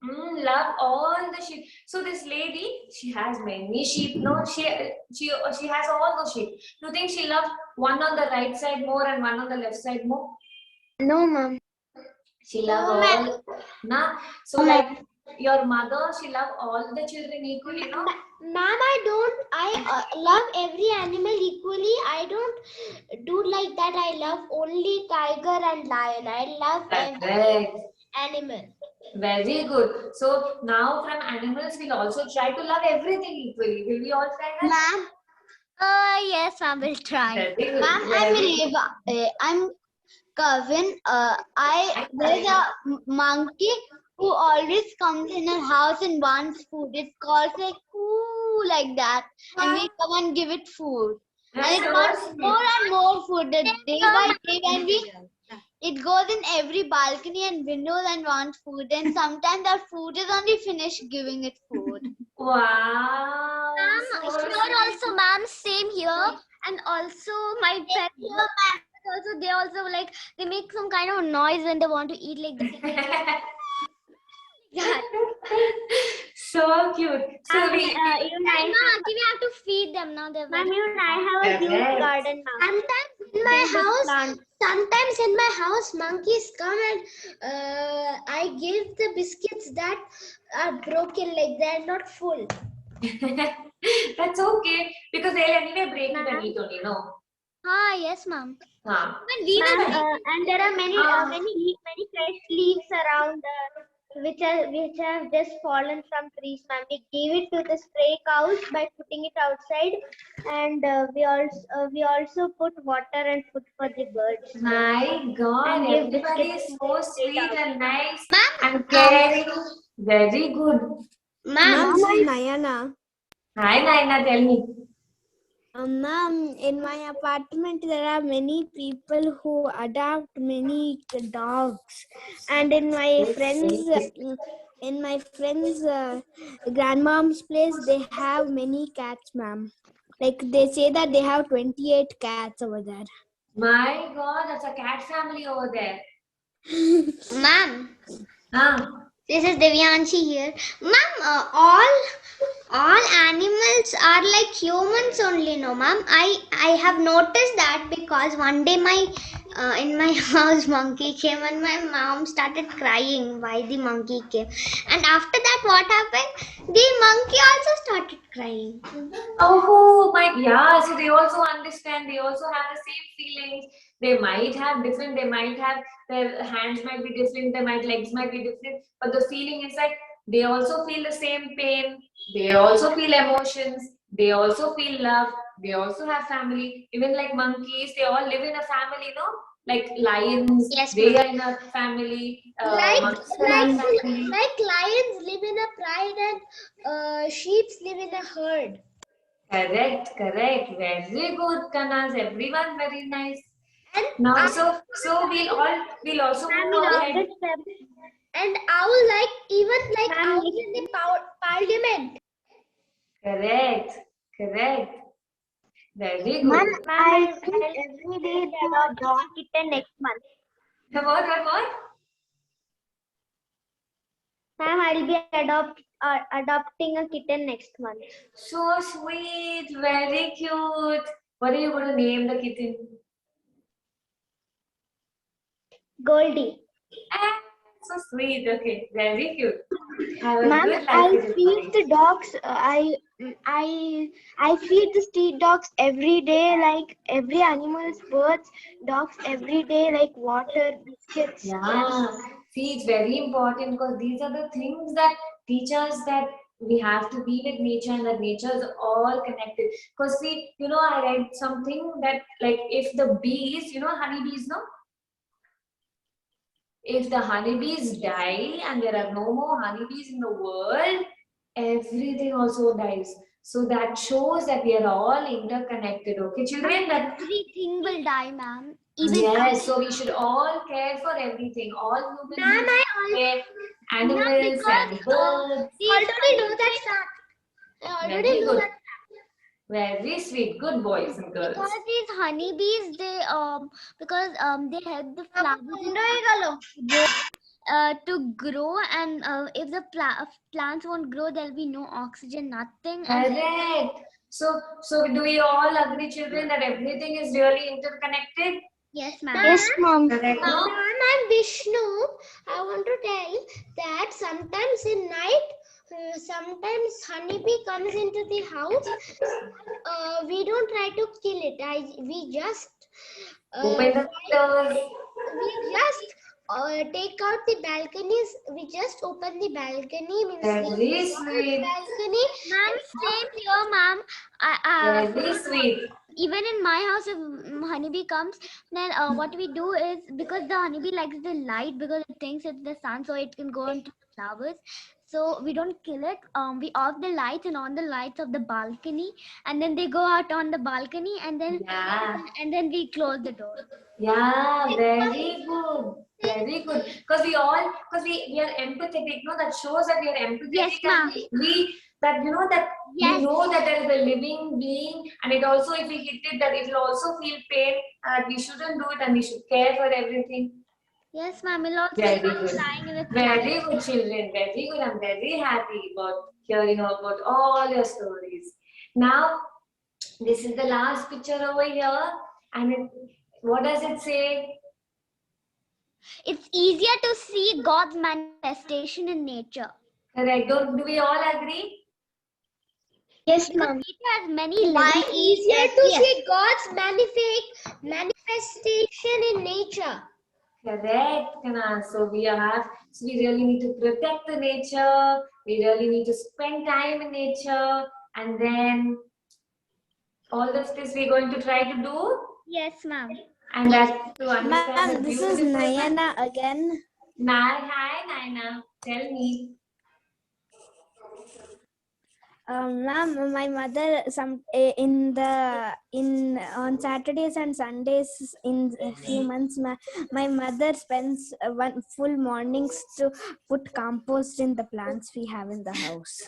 B: Love all the sheep. So this lady, she has many sheep. No, she has all those sheep. Do you think she loves one on the right side more and one on the left side more?
C: No, ma'am.
B: She loves all. Nah. So like your mother, she loves all the children equally, no?
C: Ma'am, I love every animal equally. I don't do like that. I love only tiger and lion. I love every animal.
B: Very good. So now from animals, we'll also try to love everything equally. Will we all try that?
C: Ma'am, yes, I will try.
B: Very good.
C: Ma'am, cousin, there's a monkey who always comes in our house and wants food. It calls like ooh like that, and we come and give it food. And it wants more and more food. Day by day, when it goes in every balcony and windows and wants food. And sometimes our food is only finished giving it food.
B: Wow.
C: Sure, also, ma'am, same here. And also, my pets also, they also like, they make some kind of noise when they want to eat, like that.
B: So cute. So we
C: Even we have to feed them now. They're very. Even I have a huge garden now. Sometimes in my house, monkeys come and I give the biscuits that are broken, like they're not full.
B: that's okay because they'll anyway break it and eat only, no?
C: Yes, ma'am.
B: Huh.
C: And there are many fresh leaves around which have just fallen from trees, ma'am. We give it to the stray cows by putting it outside, and we also put water and food for the birds.
B: My God,
C: And give
B: everybody is
C: biscuits
B: so
C: straight
B: sweet
C: out.
B: and nice and caring. Very good.
D: Ma'am, this is Nayana.
B: Hi, Naina, tell me.
D: Ma'am, in my apartment there are many people who adopt many dogs, and in my friends' grandmom's place they have many cats, ma'am. Like they say that they have 28 cats over there.
B: My God, that's a cat family over there.
C: Ma'am,
B: Huh?
C: this is Devyanshi here. Ma'am, all animals are like humans only, no, ma'am. I have noticed that because one day in my house monkey came and my mom started crying why the monkey came, and after that what happened? The monkey also started crying.
B: Oh my, yeah. So they also understand. They also have the same feelings. They might have different. They might have their hands might be different. Their legs might be different. But the feeling is like they also feel the same pain. They also feel emotions. They also feel love. They also have family. Even like monkeys, they all live in a family, no? Like lions,
C: Yes,
B: they
C: ma'am.
B: are in a family.
C: Like
B: Monkeys are in a family.
C: lions live in a pride and sheep live in a herd.
B: Correct. Very good, Kanas. Everyone very nice.
C: And
B: Now, so we'll also move ahead.
C: And owl like owls in the parliament.
B: Correct. Very good.
C: Ma'am, I think every day there are dog kitten next month.
B: What?
C: Ma'am, I'll be adopting a kitten next month.
B: So sweet. Very cute. What are you going to name the kitten?
C: Goldie.
B: Ah, so sweet. Okay. Very cute. Have a
C: Ma'am,
B: good life.
C: I
B: with your
C: feed
B: family.
C: the dogs. I feed the street dogs every day, like every animal's birds, dogs every day, like water, biscuits.
B: Yeah, see, it's very important because these are the things that teach us that we have to be with nature and that nature is all connected. Because see, I read something that like if the bees, honeybees, no? If the honeybees die and there are no more honeybees in the world, everything also dies. So that shows that we are all interconnected, okay, children? That
C: Everything will die, ma'am.
B: yes, so we should all care for everything. All human beings care, animals and birds.
C: already know that fact. I already
B: Very
C: know
B: good.
C: that.
B: Very sweet. Good boys and girls.
C: Because these honeybees, they help the flowers to grow, and if the plants won't grow, there'll be no oxygen, nothing.
B: Correct. So do we all agree, children, that everything is really interconnected?
C: Yes, ma'am. Yes, ma'am.
B: Correct, no?
C: Ma'am, I'm Vishnu. I want to tell that sometimes in night, sometimes honeybee comes into the house. We don't try to kill it. We just
B: Open the doors.
C: we just take out the balconies. We just open the balcony.
B: Very sweet.
C: Balcony. Ma'am, same here, ma'am.
B: Very sweet.
C: even in my house, if honeybee comes, then what we do is, because the honeybee likes the light, because it thinks it's the sun, so it can go into the flowers. So we don't kill it. We off the lights and on the lights of the balcony, and then they go out on the balcony, and then we close the door.
B: Yeah, very good. Very good. Because we are empathetic, no? That shows that we are empathetic.
C: Yes, ma'am.
B: And we that you know that
C: Yes.
B: we know that there is a living being, and it also, if we hit it, that it will also feel pain. We shouldn't do it, and we should care for everything.
C: Yes, ma'am. We'll also
B: Very
C: start
B: good.
C: crying in the
B: Very good, children. Very good. I'm very happy about hearing about all your stories. Now, this is the last picture over here, and what does it say?
C: It's easier to see God's manifestation in nature.
B: Correct. Do we all agree?
E: Yes,
C: Because
E: ma'am.
C: nature has many living
E: Easier to
C: Yes.
E: see God's manifestation in nature.
B: Correct, Kana. So we really need to protect the nature. We really need to spend time in nature, and then all of this we're going to try to do.
C: Yes, ma'am.
B: And that's to understand.
D: Ma'am,
B: the
D: this is
B: beautiful-
D: Nayana again.
B: Hi, Naina. Tell me.
D: Ma'am, my mother on Saturdays and Sundays in a few months, my mother spends one full mornings to put compost in the plants we have in the house.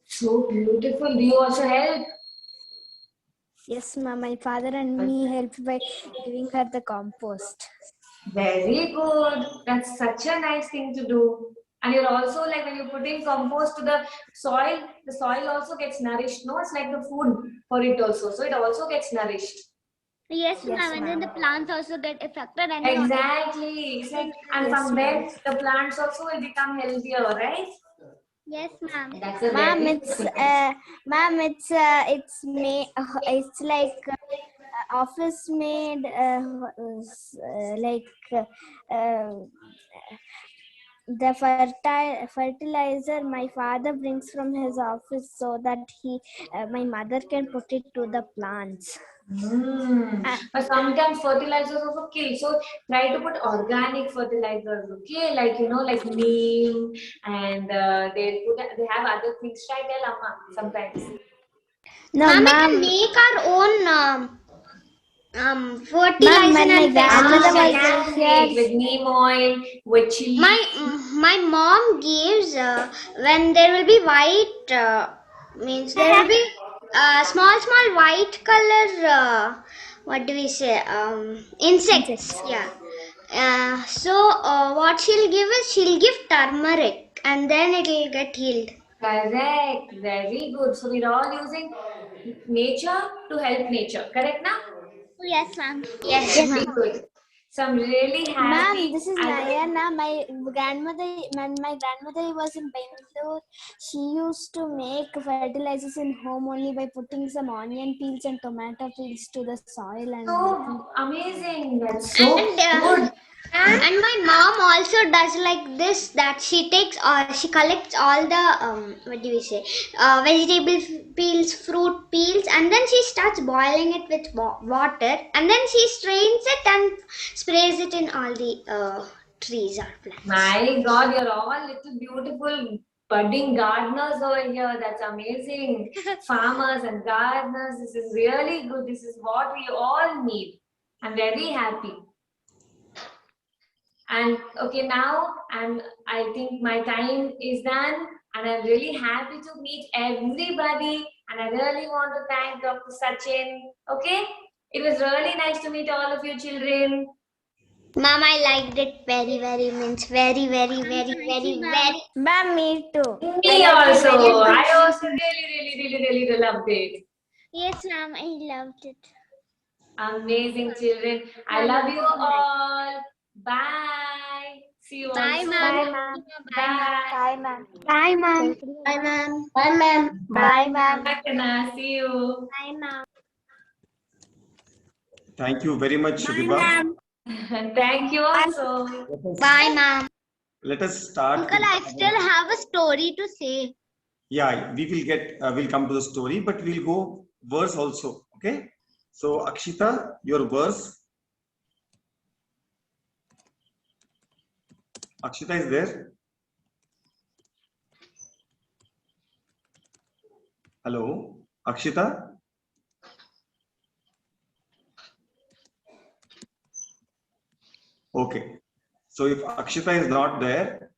B: So beautiful. Do you also help?
D: Yes, ma'am. My father and me help by giving her the compost.
B: Very good. That's such a nice thing to do. And you're also like, when you're putting compost to the soil also gets nourished. No, it's like the food for it also. So it also gets nourished.
C: Yes, ma'am. And then the plants also get affected. And then
B: Exactly. And from there, the plants also will become healthier, right?
C: yes, ma'am.
B: That's a
D: Ma'am,
B: very
D: it's like office made the fertilizer my father brings from his office, so that my mother can put it to the plants.
B: But sometimes fertilizers also kill. So try to put organic fertilizers, okay? Like like neem, and they have other things. Try tell Amma sometimes.
C: No,
E: Ma'am, we
C: ma'am.
E: can make our own
D: Ma'am,
E: fertilizer
D: when my
E: and
D: grandmother
B: They
D: was
B: can
D: here,
B: make with neem oil, with chili.
E: my mom gives when there will be white means there will be small white color what do we say insects. Yeah. So what she'll give is she'll give turmeric and then it will get healed.
B: Correct. Very good. So we're all using nature to help nature. Correct now?
C: Yes, ma'am.
E: Yes,
B: Very good. So I'm really happy.
D: ma'am, this is Nayana. My grandmother, when my grandmother was in Bangalore, she used to make fertilizers in home only by putting some onion peels and tomato peels to the soil and making.
B: So amazing. That's so
E: And
B: good.
E: and my mom also does like this, that she collects all the what do we say vegetable peels, fruit peels, and then she starts boiling it with water, and then she strains it and sprays it in all the trees or plants.
B: My God, you're all little beautiful budding gardeners over here. That's amazing. Farmers and gardeners. This is really good. This is what we all need. I'm very happy. And okay, now I think my time is done, and I'm really happy to meet everybody. And I really want to thank Dr. Sachin. Okay, it was really nice to meet all of you children.
E: Mom, I liked it very, means very, very.
D: Ma'am, me too.
B: Me also. I also really loved it.
C: Yes, ma'am. I loved it.
B: Amazing children. I love you all. Bye. See you all
C: Bye,
B: soon.
C: ma'am.
B: Bye.
D: Bye, ma'am.
E: Bye, ma'am. Bye, ma'am. Bye, ma'am.
D: Bye, ma'am.
B: Bye, Kana. See you.
C: Bye, ma'am.
A: Thank you very much, Vibha.
B: Thank you also.
E: Bye, ma'am.
A: Let us start.
C: Uncle, I still have a story to say.
A: Yeah, we will we'll come to the story, but we'll go verse also. Okay. So Akshita, your verse. Akshita is there? Hello, Akshita? Okay. So if Akshita is not there,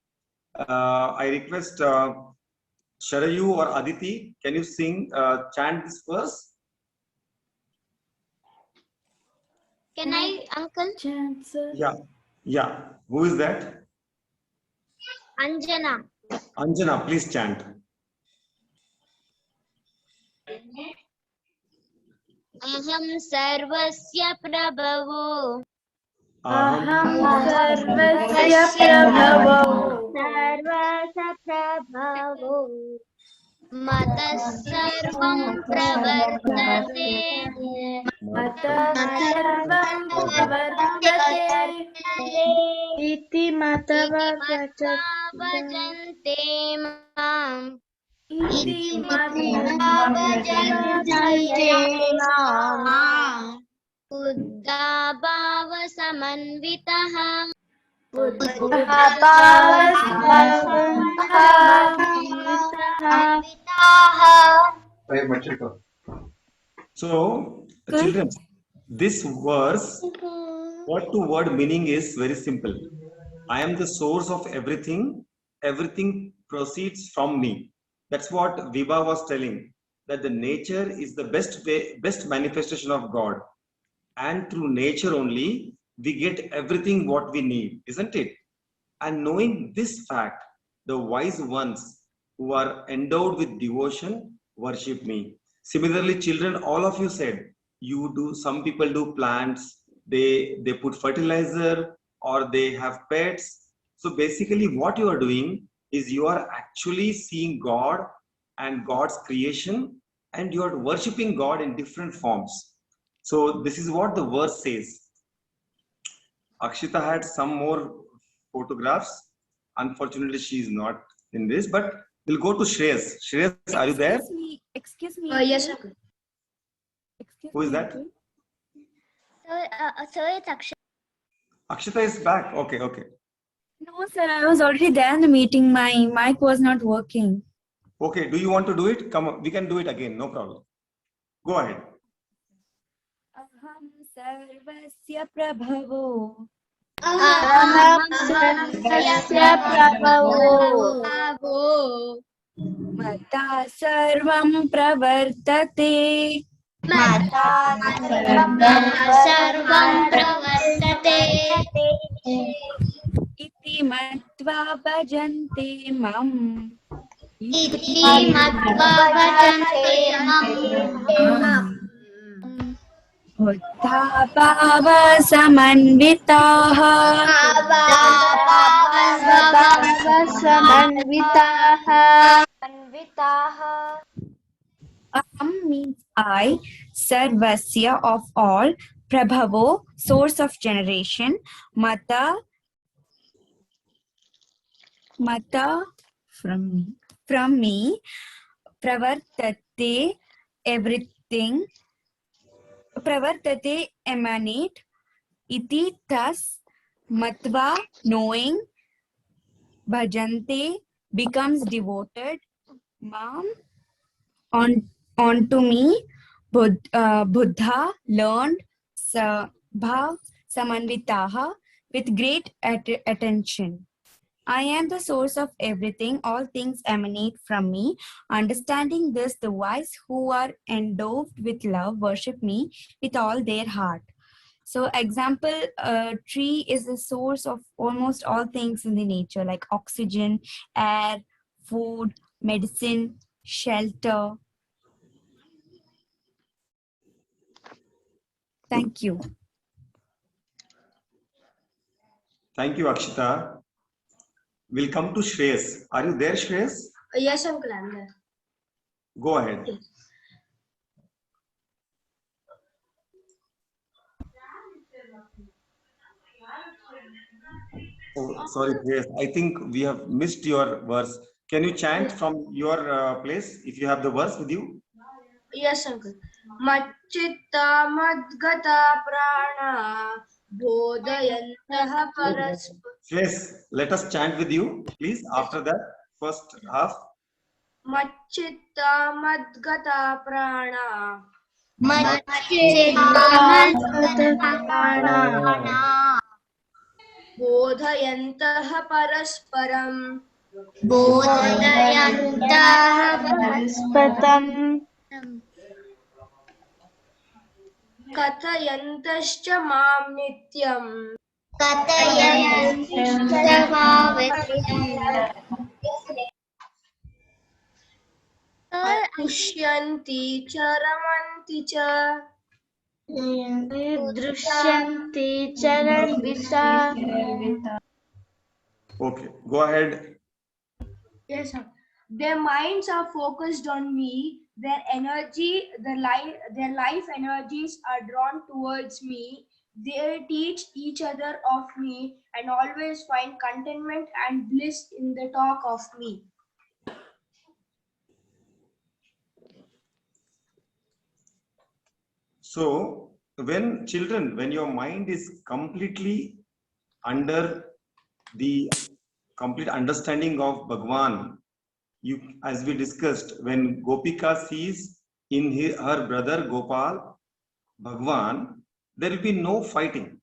A: I request Sharayu or Aditi, can you sing, chant this verse?
C: Can I, Uncle?
D: Chant, sir.
A: Yeah. Yeah. Who is that?
C: Anjana.
A: Anjana, please chant.
C: Aham sarvasya prabhavo.
D: Aham sarvasya prabhavo.
C: Sarvasya prabhavo. Matah sarvam pravartate.
D: Matah sarvam pravartate.
E: Iti matava
C: Bhajante mam.
D: Iti
C: Matva
D: bhajante
C: mam. Buddha bhava samanvitah.
A: So, children, this verse, word to word meaning is very simple. I am the source of everything. Everything proceeds from me. That's what Vibha was telling, that the nature is the best manifestation of God. And through nature only, we get everything what we need, isn't it? And knowing this fact, the wise ones who are endowed with devotion worship me. Similarly, children, all of you said, you do, some people do plants, they put fertilizer, or they have pets. So basically what you are doing is you are actually seeing God and God's creation, and you are worshiping God in different forms. So this is what the verse says. Akshita had some more photographs. Unfortunately, she is not in this, but we'll go to Shreyas. Shreyas, are you there?
D: Excuse me.
B: Yes, uncle.
D: Excuse
A: Who is
D: me,
A: that?
D: uncle.
C: So it's Akshata.
A: Akshita is back. Okay, okay.
F: No, sir, I was already there in the meeting. My mic was not working.
A: Okay, do you want to do it? Come on, we can do it again, no problem. Go ahead.
F: Aham sarvasya prabhavo.
E: Aham sarvasya prabhavo.
F: Mata sarvam pravartate.
C: Sarvam pravartate.
F: Iti matva bhajante mam.
C: Iti matva bhajante mam.
F: Buddha bhava samanvitaha.
E: Samanvitaha.
F: Aham means I, sarvasya of all, prabhavo, source of generation, mata from me, pravartate, everything, pravartate, emanate, iti, thus, matva, knowing, bhajante, becomes devoted, mam, onto me, buddha, learned, bhav, samanvitaha, with great attention. I am the source of everything. All things emanate from me. Understanding this, the wise who are endowed with love worship me with all their heart. So example, a tree is the source of almost all things in the nature, like oxygen, air, food, medicine, shelter. Thank you.
A: Thank you, Akshita. We'll come to Shreyas. Are you there, Shreyas?
B: Yes, uncle, I'm there.
A: Go ahead. Oh, sorry, Shreyas. I think we have missed your verse. Can you chant from your place if you have the verse with you?
B: Yes, uncle.
G: मच्चित्ता मद्गता प्राणा बोधयन्तः परस्परं
A: Yes, let us chant with you, please. After that, first half.
G: मच्चित्ता मद्गता प्राणा बोधयन्तः परस्परं कथयन्तश्च मां नित्यम् पुष्यन्ति च रमन्ति च
A: Okay, go ahead.
G: Yes, sir. Their minds are focused on me. Their energy, their life energies are drawn towards me. They teach each other of me and always find contentment and bliss in the talk of me.
A: So, when children, when your mind is completely under the complete understanding of Bhagwan, you, as we discussed, when Gopika sees in her brother Gopal Bhagwan, there will be no fighting.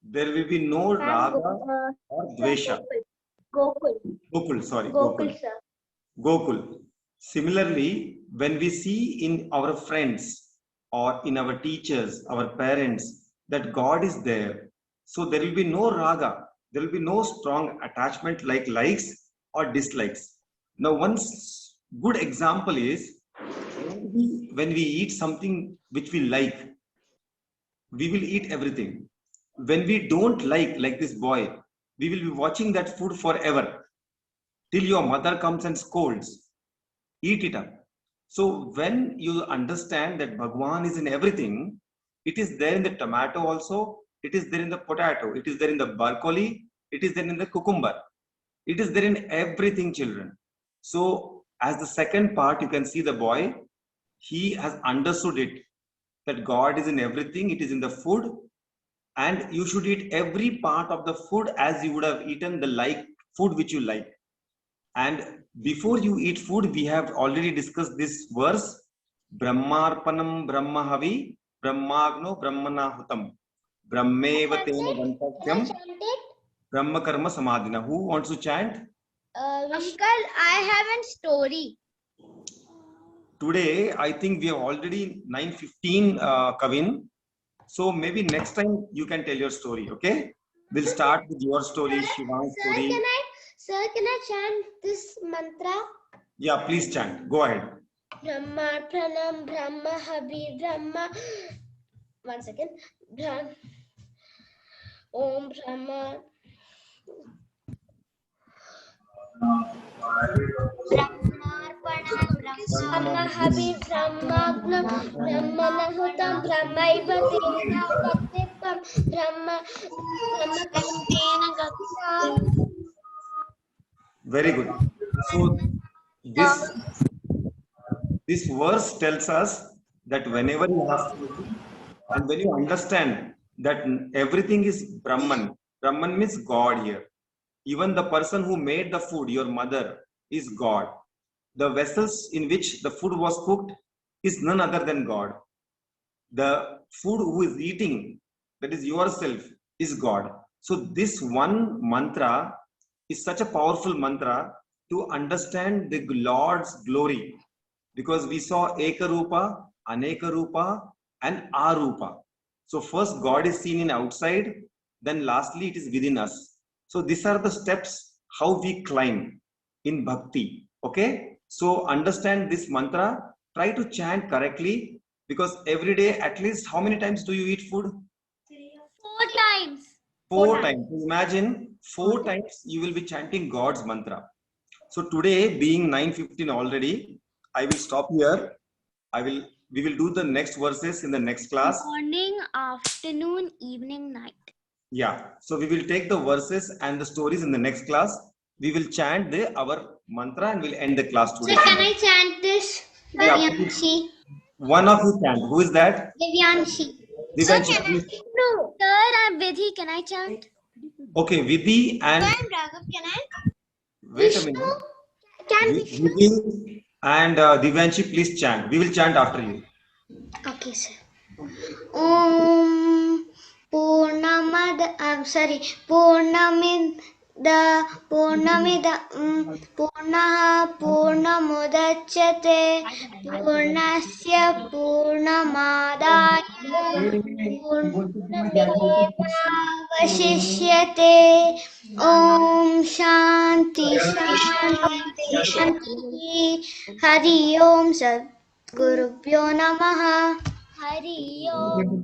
A: There will be no raga or dvesha. Gokul, sorry. Gokul. Gokul. Similarly, when we see in our friends or in our teachers, our parents, that God is there, so there will be no raga. There will be no strong attachment like likes or dislikes. Now, one good example is when we eat something which we like, we will eat everything. When we don't like this boy, we will be watching that food forever till your mother comes and scolds. Eat it up. So when you understand that Bhagwan is in everything, it is there in the tomato also, it is there in the potato, it is there in the broccoli, it is there in the cucumber. It is there in everything, children. So as the second part, you can see the boy, he has understood it, that God is in everything, it is in the food, and you should eat every part of the food as you would have eaten the food which you like. And before you eat food, we have already discussed this verse, Brahmarpanam Brahmahavi Brahmagno Brahmanahutam Brahmeva Tena Gantakyam Brahma Karma Samadhina. Who wants to chant?
C: Uncle, I have a story.
A: Today, I think we have already 9:15, Kavin. So maybe next time you can tell your story, okay? We'll start with your story, Shivan's story.
C: Sir, can I chant this mantra?
A: Yeah, please chant. Go ahead.
C: Brahma Pranam Brahma Habi Brahma. 1 second. Om Brahma. Brahma Habi Brahma Brahmanahutam Brahmaiva Tena Gatipam Brahma Tena Gatipam.
A: Very good. So this verse tells us that whenever you have food and when you understand that everything is Brahman, Brahman means God here. Even the person who made the food, your mother, is God. The vessels in which the food was cooked is none other than God. The food who is eating, that is yourself, is God. So this one mantra is such a powerful mantra to understand the Lord's glory, because we saw Ekarupa, Anekarupa, and Arupa. So first God is seen in outside, then lastly it is within us. So these are the steps how we climb in bhakti. Okay, so understand this mantra, try to chant correctly, because every day at least how many times do you eat food?
C: 4 times.
A: 4 times. Imagine 4 times you will be chanting God's mantra. So today, being 9:15 already, I will stop here. We will do the next verses in the next class.
C: Morning, afternoon, evening, night.
A: Yeah. So we will take the verses and the stories in the next class. We will chant our mantra and we'll end the class today.
C: So can I chant this?
A: Yeah, please. One of you chant. Who is that?
C: Divyanshi.
A: Divanshi, please.
C: No. Sir, I'm Vidhi. Can I chant?
A: Okay, Vidhi and
C: Raghav. Can I?
A: wait a minute.
C: Can Vishnu?
A: Vidhi and Divanshi, please chant. We will chant after you.
C: Okay, sir. Om Purnamad. I'm sorry. Purnamida Purnaha Purnamudachyate Purnasya Purnamadaya Purnamevavashishyate Om Shanti Shanti Shanti Hari Om Sat Gurubhyo Namaha Hari Om